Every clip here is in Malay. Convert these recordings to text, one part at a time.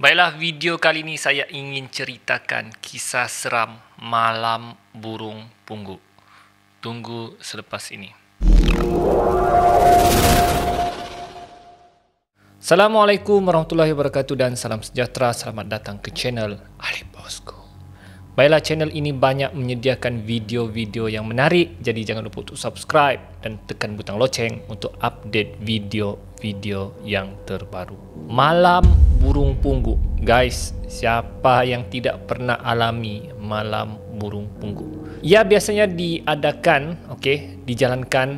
Baiklah, video kali ini saya ingin ceritakan kisah seram malam burung pungguk. Tunggu selepas ini. Assalamualaikum warahmatullahi wabarakatuh dan salam sejahtera. Selamat datang ke channel Alif Bosco. Baiklah, channel ini banyak menyediakan video-video yang menarik, jadi jangan lupa untuk subscribe dan tekan butang loceng untuk update video-video yang terbaru. Malam burung pungguk. Guys, siapa yang tidak pernah alami malam burung pungguk? Ia biasanya diadakan, dijalankan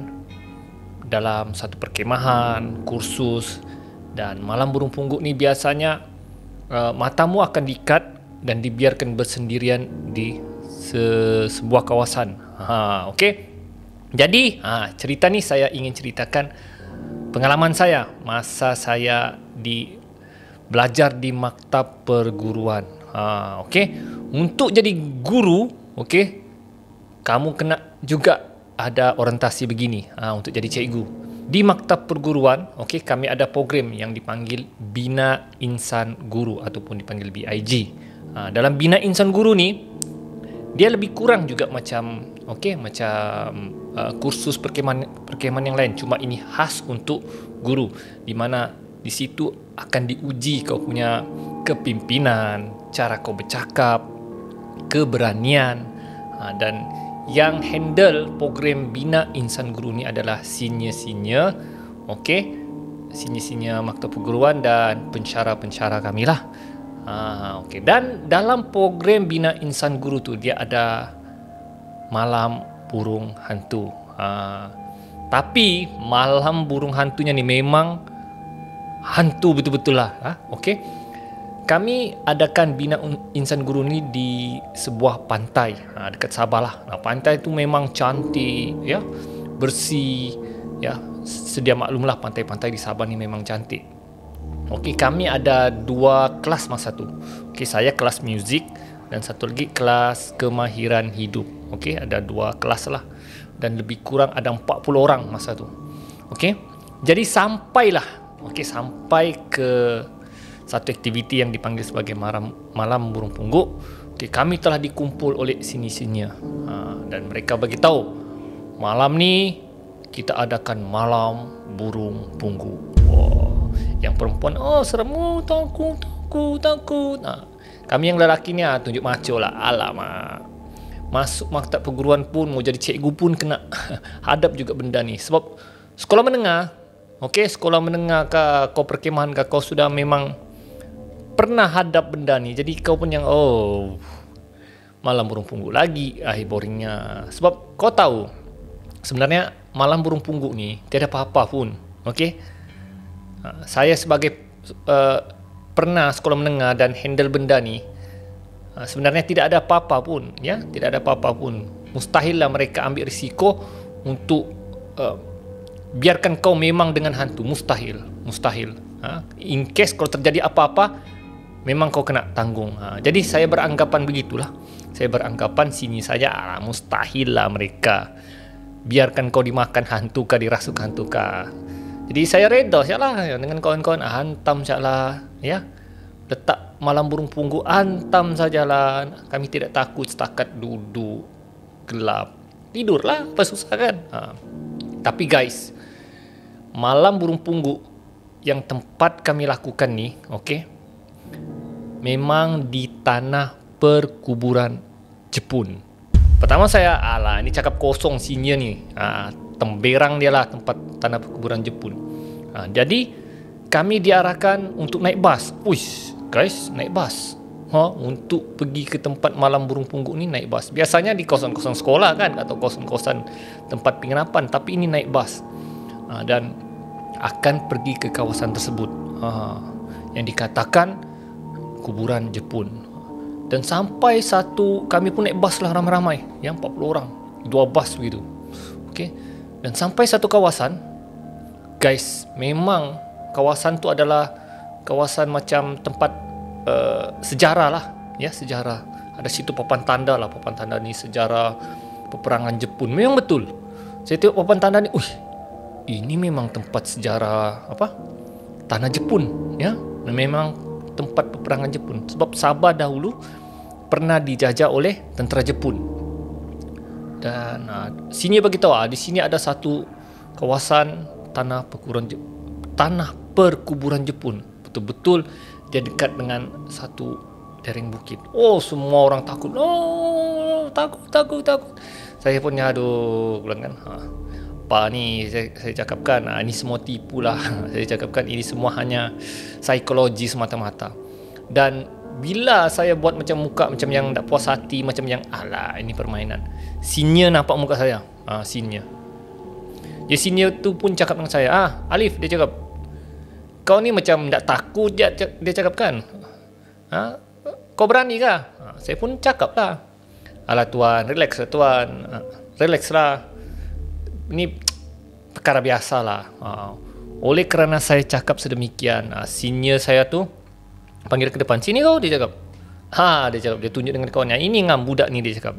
dalam satu perkemahan, kursus, dan malam burung pungguk ni biasanya matamu akan diikat dan dibiarkan bersendirian di sebuah kawasan. Jadi, cerita ni saya ingin ceritakan pengalaman saya masa saya belajar di maktab perguruan. Untuk jadi guru, kamu kena juga ada orientasi begini untuk jadi cikgu. Di maktab perguruan, kami ada program yang dipanggil Bina Insan Guru ataupun dipanggil BIG. Dalam Bina Insan Guru ni, dia lebih kurang juga macam kursus perkemahan yang lain, cuma ini khas untuk guru, di mana di situ akan diuji kau punya kepimpinan, cara kau bercakap, keberanian, dan yang handle program Bina Insan Guru ni adalah senior-senior, senior-senior maktab perguruan dan pensyarah-pensyarah kami lah. Dan dalam program Bina Insan Guru tu dia ada malam burung hantu. Tapi malam burung hantunya ni memang hantu betul-betul lah. Kami adakan Bina Insan Guru ni di sebuah pantai dekat Sabah lah. Pantai tu memang cantik, bersih, sedia maklumlah pantai-pantai di Sabah ni memang cantik. Kami ada dua kelas masa tu. Saya kelas muzik dan satu lagi kelas kemahiran hidup. Ada dua kelas lah dan lebih kurang ada 40 orang masa tu. Jadi sampai ke satu aktiviti yang dipanggil sebagai malam burung pungguk. Kami telah dikumpul oleh senior-senior dan mereka bagi tahu malam ni kita adakan malam burung pungguk. Yang perempuan, serem, takut. Kami yang lelaki ni tunjuk macho lah. Alamak, masuk maktab perguruan pun, mau jadi cikgu pun kena hadap juga benda ni. Sebab sekolah menengah, sekolah menengah ke kau perkemahan ke kau sudah memang pernah hadap benda ni. Jadi kau pun yang malam burung pungguk lagi, boringnya. Sebab kau tahu sebenarnya malam burung pungguk ni tiada apa-apa pun. Saya sebagai pernah sekolah menengah dan handle benda ni, sebenarnya tidak ada apa-apa pun, tidak ada apa-apa pun. Mustahil lah mereka ambil risiko untuk biarkan kau memang dengan hantu. Mustahil. In case kalau terjadi apa-apa, memang kau kena tanggung. Jadi saya beranggapan begitulah. Saya beranggapan sini saja mustahil lah mereka biarkan kau dimakan hantu kah, dirasuk hantu kah. Jadi saya reda sajalah dengan kawan-kawan, hantam sajalah, letak malam burung pungguk, hantam sajalah. Kami tidak takut, setakat duduk gelap tidurlah, apa susah kan. Tapi guys, malam burung pungguk yang tempat kami lakukan ni, memang di tanah perkuburan Jepun. Pertama saya, ini cakap kosong senior ni, temberang dia lah tempat tanah perkuburan Jepun. Jadi kami diarahkan untuk naik bas. Guys, naik bas untuk pergi ke tempat malam burung pungguk ni, naik bas. Biasanya di kosan-kosan sekolah kan, atau kosan-kosan tempat penginapan, tapi ini naik bas dan akan pergi ke kawasan tersebut yang dikatakan kuburan Jepun. Dan sampai kami pun naik bas lah ramai-ramai, 40 orang, 2 bas begitu. Dan sampai satu kawasan, guys, memang kawasan tu adalah kawasan macam tempat sejarah lah, sejarah. Ada situ papan tanda ni sejarah peperangan Jepun. Memang betul. Saya tengok papan tanda ni, ini memang tempat sejarah tanah Jepun, Dan memang tempat peperangan Jepun. Sebab Sabah dahulu pernah dijajah oleh tentera Jepun. Dan sini beritahu, di sini ada satu kawasan tanah perkuburan Jepun. Betul-betul dia dekat dengan satu lereng bukit. Oh, semua orang takut. Oh, takut. Saya pun aduh, bilang kan. Apa ni saya cakapkan, ini semua tipu lah. Saya cakapkan ini semua hanya psikologi semata-mata. Dan bila saya buat macam muka macam yang tak puas hati, macam yang alah ini permainan, senior nampak muka saya. Senior tu pun cakap dengan saya, Alif, dia cakap, kau ni macam tak takut, dia cakap kan, kau berani kah? Saya pun cakap lah, alah tuan, relax lah tuan, relax lah, ini perkara biasa lah. Oleh kerana saya cakap sedemikian, senior saya tu panggil ke depan, sini kau, dia cakap. Dia tunjuk dengan kawannya, ini ngam budak ni, dia cakap.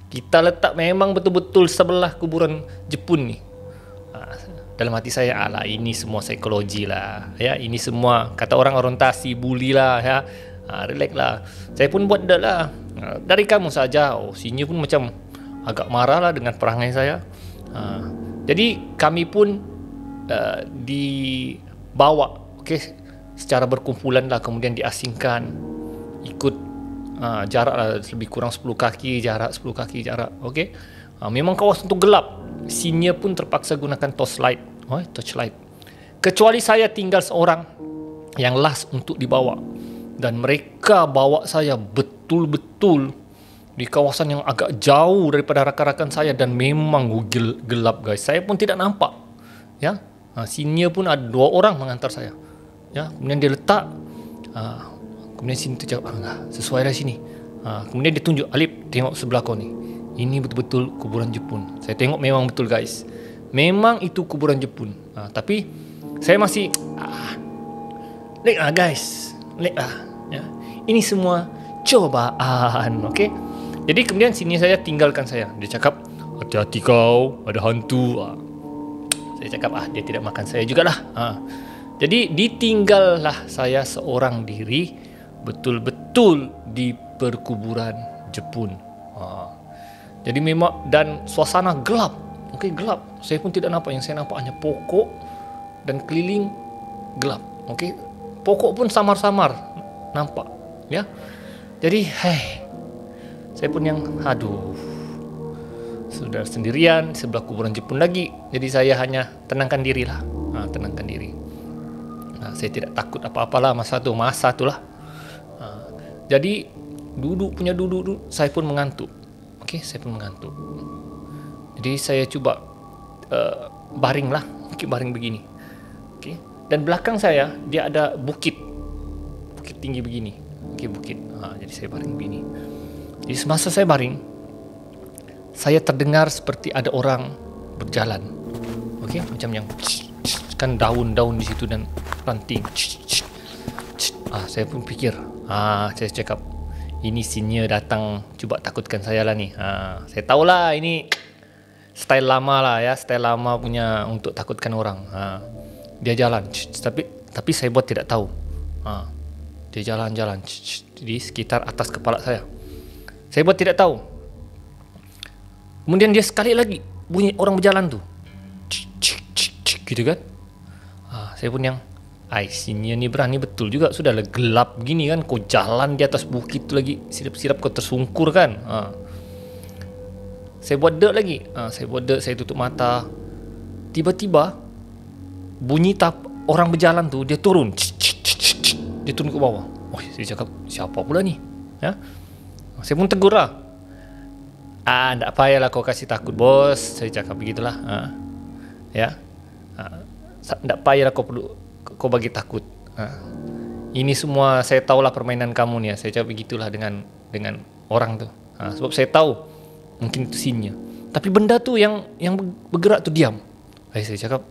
Kita letak memang betul-betul sebelah kuburan Jepun ni. Dalam hati saya, alah ini semua psikologi lah, ya, ini semua kata orang orientasi, bully lah, ya. Relax lah. Saya pun buat dah lah. Dari kamu saja. Senior pun macam agak marah lah dengan perangai saya. Jadi kami pun dibawa, secara berkumpulan lah, kemudian diasingkan, ikut jarak lah, lebih kurang 10 kaki jarak. Memang kawasan tu gelap. Senior pun terpaksa gunakan torchlight. Kecuali saya tinggal seorang yang last untuk dibawa, dan mereka bawa saya betul-betul di kawasan yang agak jauh daripada rakan-rakan saya, dan memang gelap guys. Saya pun tidak nampak, ya. Senior pun ada 2 orang mengantar saya, ya. Kemudian dia letak, kemudian sini tu cakap, sesuai dah sini. Kemudian dia tunjuk, Alip, tengok sebelah kau ni, ini betul-betul kuburan Jepun. Saya tengok memang betul guys, memang itu kuburan Jepun. Tapi saya masih lek lah guys, lek lah, ya. Ini semua cobaan, Jadi kemudian sini saya tinggalkan saya. Dia cakap, hati-hati kau, ada hantu. Saya cakap, dia tidak makan saya jugalah. Jadi ditinggallah saya seorang diri, betul-betul di perkuburan Jepun. Jadi memang, dan suasana gelap, gelap. Saya pun tidak nampak, yang saya nampak hanya pokok dan keliling gelap. Pokok pun samar-samar nampak, ya. Jadi saya pun yang sudah sendirian sebelah kuburan Jepun lagi. Jadi saya hanya tenangkan diri lah, tenangkan diri. Saya tidak takut apa-apalah masa tu lah. Jadi duduk, saya pun mengantuk. Saya pun mengantuk. Jadi saya cuba baring lah, baring begini. Dan belakang saya dia ada bukit tinggi begini, bukit. Jadi saya baring begini. Jadi semasa saya baring, saya terdengar seperti ada orang berjalan, macam yang kan daun-daun di situ dan ranting. Saya pun fikir, saya cakap, ini senior datang cuba takutkan saya lah ni. Saya tahulah ini style lama lah, ya, style lama punya untuk takutkan orang. Dia jalan, tapi saya buat tidak tahu. Dia jalan-jalan di sekitar atas kepala saya. Saya buat tidak tahu. Kemudian dia sekali lagi bunyi orang berjalan tu, gitu kan. Saya pun yang, senior ni berani betul juga, sudah gelap begini kan, kau jalan di atas bukit tu lagi, sirap-sirap kau tersungkur kan. Saya buat dek lagi, saya tutup mata. Tiba-tiba bunyi orang berjalan tu, dia turun, dia turun ke bawah. Saya cakap, siapa pula ni, ya. Saya pun tegur lah, tak payahlah kau kasih takut bos. Saya cakap begitulah, ya. Tak payahlah kau bagi takut. Ini semua saya tahulah permainan kamu ni. Saya cakap begitulah dengan orang tu. Sebab saya tahu mungkin itu sinnya. Tapi benda tu yang bergerak tu diam. Saya cakap,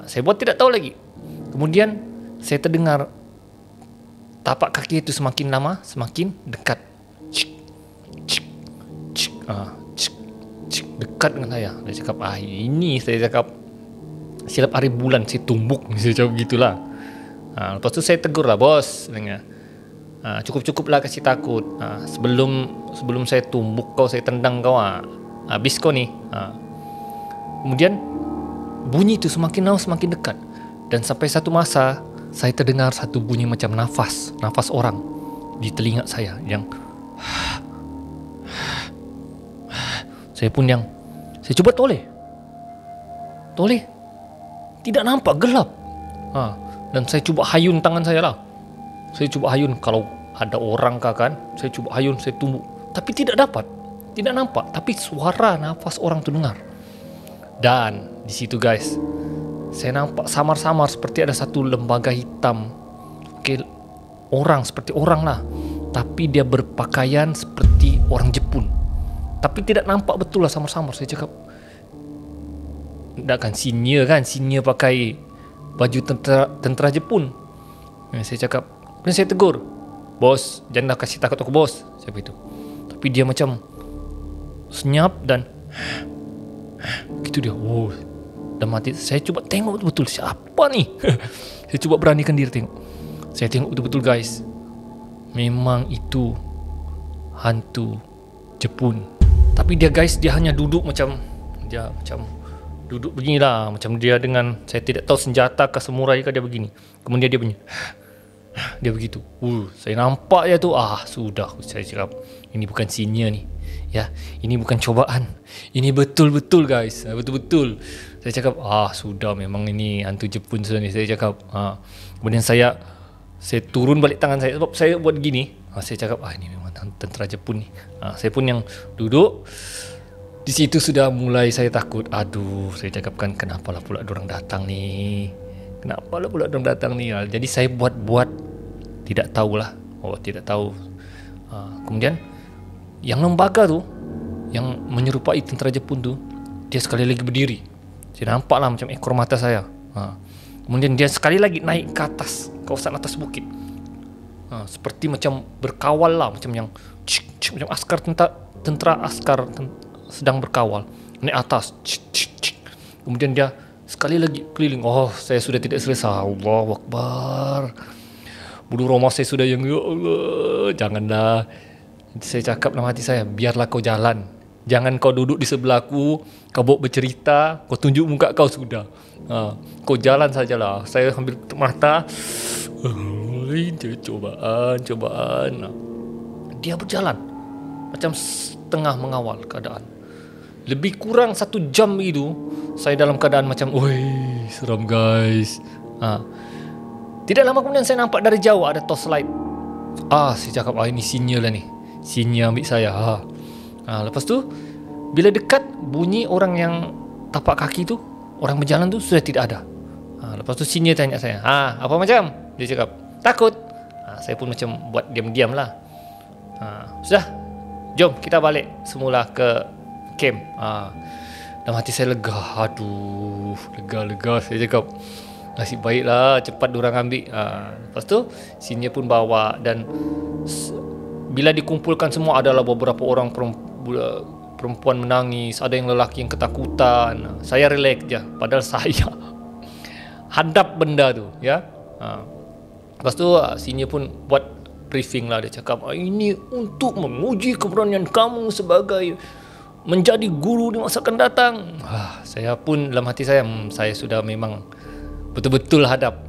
saya buat tidak tahu lagi. Kemudian saya terdengar tapak kaki itu semakin lama semakin dekat. Dekat dengan saya. Saya cakap, ini saya cakap, silap hari bulan saya tumbuk. Saya cakap begitulah. Lepas tu saya tegur lah, bos. Cukup-cukuplah kasih takut. Sebelum saya tumbuk kau, saya tendang kau. Habis kau ni. Kemudian bunyi tu semakin lama semakin dekat. Dan sampai satu masa saya terdengar satu bunyi macam nafas orang di telinga saya yang saya cuba toleh. Tidak nampak, gelap. Dan saya cuba hayun tangan saya lah. Saya cuba hayun, kalau ada orang kan, saya cuba hayun, saya tumbuk. Tapi tidak dapat, tidak nampak. Tapi suara nafas orang tu dengar. Dan di situ guys, saya nampak samar-samar seperti ada satu lembaga hitam. Orang, seperti orang lah. Tapi dia berpakaian seperti orang Jepun. Tapi tidak nampak betul lah, samar-samar. Saya cakap, tak kan senior pakai baju tentera Jepun. Saya cakap, dan saya tegur, bos, jangan kasih takut aku, bos. Saya begitu. Tapi dia macam senyap dan gitu dia. Dan mati. Saya cuba tengok betul-betul siapa ni. Saya cuba beranikan diri tengok. Saya tengok betul-betul guys. Memang itu hantu Jepun. Tapi dia guys, dia hanya duduk macam duduk beginilah, macam dia dengan, saya tidak tahu senjata ke samurai ke, dia begini. Kemudian dia bunyi. Dia begitu. Saya nampak ya tu. Sudah, saya cakap, ini bukan senior ni. Ya, ini bukan cobaan. Ini betul-betul guys. Betul-betul. Saya cakap, sudah, memang ini hantu Jepun sudah ni. Saya cakap, kemudian saya turun balik tangan saya sebab saya buat gini. Saya cakap, ini memang tentera Jepun ni. Saya pun yang duduk. Di situ sudah mulai saya takut. Saya cakapkan, kenapalah pula diorang datang ni. Jadi saya buat tidak tahulah. Tidak tahu. Kemudian yang lembaga tu, yang menyerupai tentera Jepun tu, dia sekali lagi berdiri. Saya nampak lah macam ekor mata saya. Kemudian dia sekali lagi naik ke atas, kawasan atas bukit. Seperti macam berkawal lah, macam yang macam askar tentera sedang berkawal naik atas. Kemudian dia sekali lagi keliling. Saya sudah tidak selesa. Allahu Akbar. Bulu roma saya sudah yang, ya Allah, janganlah. Saya cakap dalam hati saya, biarlah kau jalan. Jangan kau duduk di sebelahku, kau bawa bercerita, kau tunjuk muka kau sudah. Kau jalan sajalah. Saya ambil tutup mata. Cobaan. Dia berjalan macam setengah mengawal keadaan. Lebih kurang 1 jam itu, saya dalam keadaan macam, seram guys. Tidak lama kemudian saya nampak dari jauh ada torchlight. Saya cakap, ini senior lah ni. Senior ambil saya. Lepas tu, bila dekat, bunyi orang yang tapak kaki tu, orang berjalan tu sudah tidak ada. Lepas tu senior tanya saya, apa macam? Dia cakap, takut. Saya pun macam buat diam-diam lah. Sudah, jom kita balik semula ke camp. Dalam hati saya lega. Lega. Saya cakap, nasib baiklah cepat diorang ambil. Lepas tu senior pun bawa. Dan bila dikumpulkan semua, adalah beberapa orang perempuan menangis, ada yang lelaki yang ketakutan. Saya relax je, padahal saya hadap benda tu, ya. Lepas tu senior pun buat briefing lah. Dia cakap, ini untuk menguji keberanian kamu sebagai menjadi guru di masa akan datang. Saya pun dalam hati saya, saya sudah memang betul-betul hadap.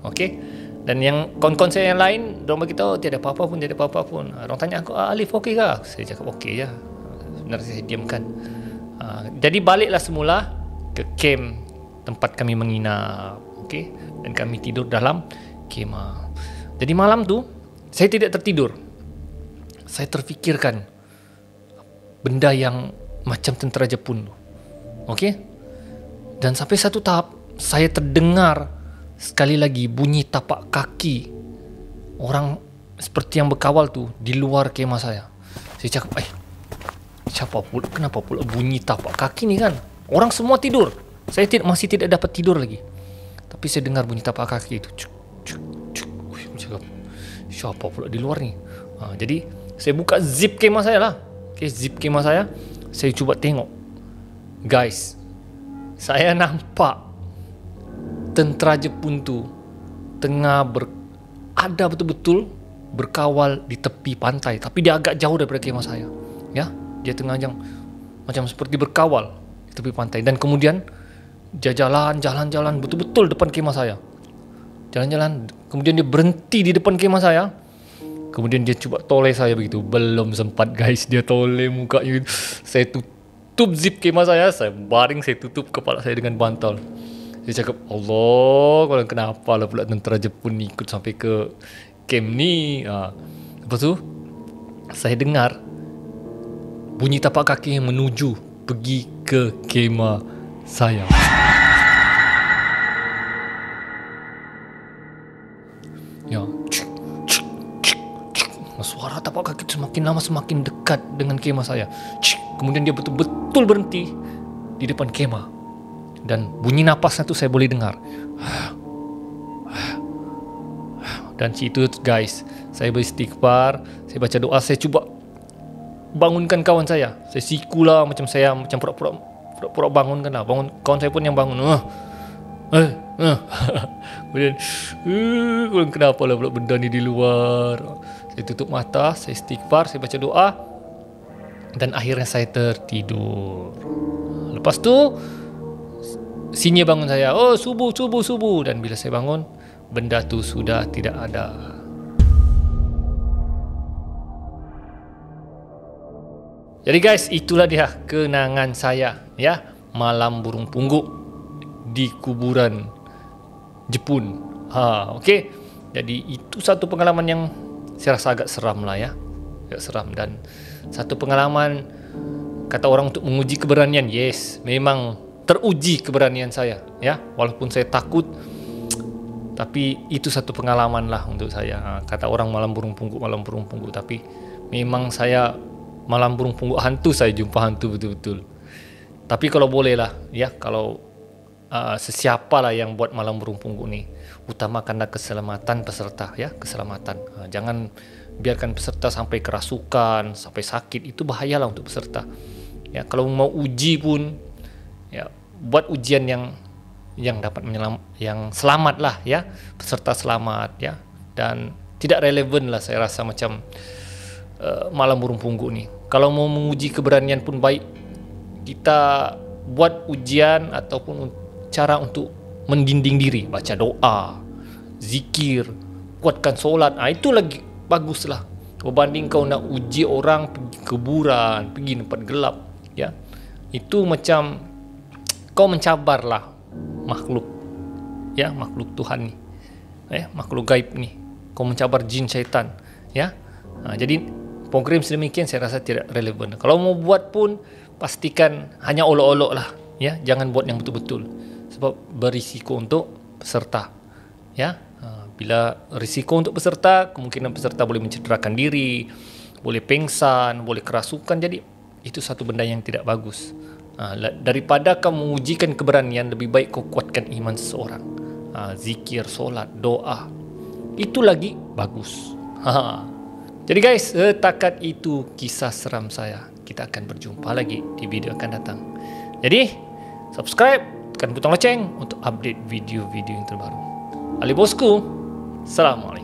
Okey. Dan yang kawan-kawan saya yang lain, diorang beritahu tiada apa-apa pun. Diorang tanya aku, Alif okey ke? Saya cakap okey je. Sebenarnya saya diamkan. Jadi baliklah semula ke camp tempat kami menginap. Okey. Dan kami tidur dalam kemah. Jadi malam tu saya tidak tertidur. Saya terfikirkan benda yang macam tentera Jepun tu. Okey. Dan sampai satu tahap saya terdengar sekali lagi bunyi tapak kaki orang seperti yang berkawal tu di luar kemah saya. Saya cakap, siapa pula, kenapa pula bunyi tapak kaki ni kan? Orang semua tidur. Saya masih tidak dapat tidur lagi. Tapi saya dengar bunyi tapak kaki itu. Saya cakap, siapa pula di luar ni? Jadi saya buka zip kemah saya lah. Okay, zip kemah saya. Saya cuba tengok. Guys, saya nampak tentera Jepun tu ada betul-betul berkawal di tepi pantai, tapi dia agak jauh daripada kemah saya. Ya, dia tengah macam seperti berkawal di tepi pantai, dan kemudian dia jalan betul-betul depan kemah saya. Jalan-jalan, kemudian dia berhenti di depan kemah saya. Kemudian dia cuba toleh saya begitu. Belum sempat guys, dia toleh mukanya. Saya tutup zip kemah saya baring, saya tutup kepala saya dengan bantal. Dia cakap, Allah, kalau kenapa lah pula tentera Jepun ni ikut sampai ke camp ni. Lepas tu saya dengar bunyi tapak kaki yang menuju pergi ke kemah saya. Ya, suara tapak kaki semakin lama semakin dekat dengan kemah saya. Kemudian dia betul-betul berhenti di depan kemah, dan bunyi napasnya tu saya boleh dengar. Dan situ guys, saya beristighfar, saya baca doa, saya cuba bangunkan kawan saya. Saya sikulah macam pura-pura bangunkan lah. Bangun, kawan saya pun yang bangun. Kemudian kenapa lah pula benda ni di luar. Saya tutup mata, saya istighfar, saya baca doa, dan akhirnya saya tertidur. Lepas tu senior bangun saya, oh subuh. Dan bila saya bangun, benda tu sudah tidak ada. Jadi guys, itulah dia kenangan saya, ya, malam burung pungguk di kuburan Jepun. Okey. Jadi itu satu pengalaman yang saya rasa agak seram lah, ya. Agak seram, dan satu pengalaman kata orang untuk menguji keberanian. Yes, memang teruji keberanian saya, ya. Walaupun saya takut, tapi itu satu pengalaman lah untuk saya. Kata orang malam burung pungguk, tapi memang saya malam burung pungguk hantu, saya jumpa hantu betul-betul. Tapi kalau boleh lah, ya, kalau sesiapa lah yang buat malam burung pungguk ni, utamakanlah keselamatan peserta, ya, keselamatan. Jangan biarkan peserta sampai kerasukan, sampai sakit. Itu bahayalah untuk peserta. Ya, kalau mau uji pun, ya, buat ujian yang dapat yang selamat lah, ya, peserta selamat, ya, dan tidak relevan lah saya rasa macam malam burung pungguk ni. Kalau mau menguji keberanian pun baik kita buat ujian ataupun cara untuk mendinding diri, baca doa, zikir, kuatkan solat. Itu lagi bagus lah, berbanding kau nak uji orang pergi kuburan, pergi tempat gelap, ya. Itu macam kau mencabar lah makhluk, ya, makhluk Tuhan ni, makhluk gaib ni. Kau mencabar jin syaitan, ya. Jadi program sedemikian saya rasa tidak relevan. Kalau mau buat pun pastikan hanya olok-olok lah, ya. Jangan buat yang betul-betul, sebab berisiko untuk peserta, ya. Bila risiko untuk peserta, kemungkinan peserta boleh mencederakan diri, boleh pengsan, boleh kerasukan. Jadi itu satu benda yang tidak bagus. Daripada kau mengujikan keberanian, lebih baik kau kuatkan iman seseorang. Zikir, solat, doa, itu lagi bagus. Jadi guys, setakat itu kisah seram saya. Kita akan berjumpa lagi di video akan datang. Jadi subscribe, tekan butang loceng untuk update video-video yang terbaru. Ali bosku, Assalamualaikum.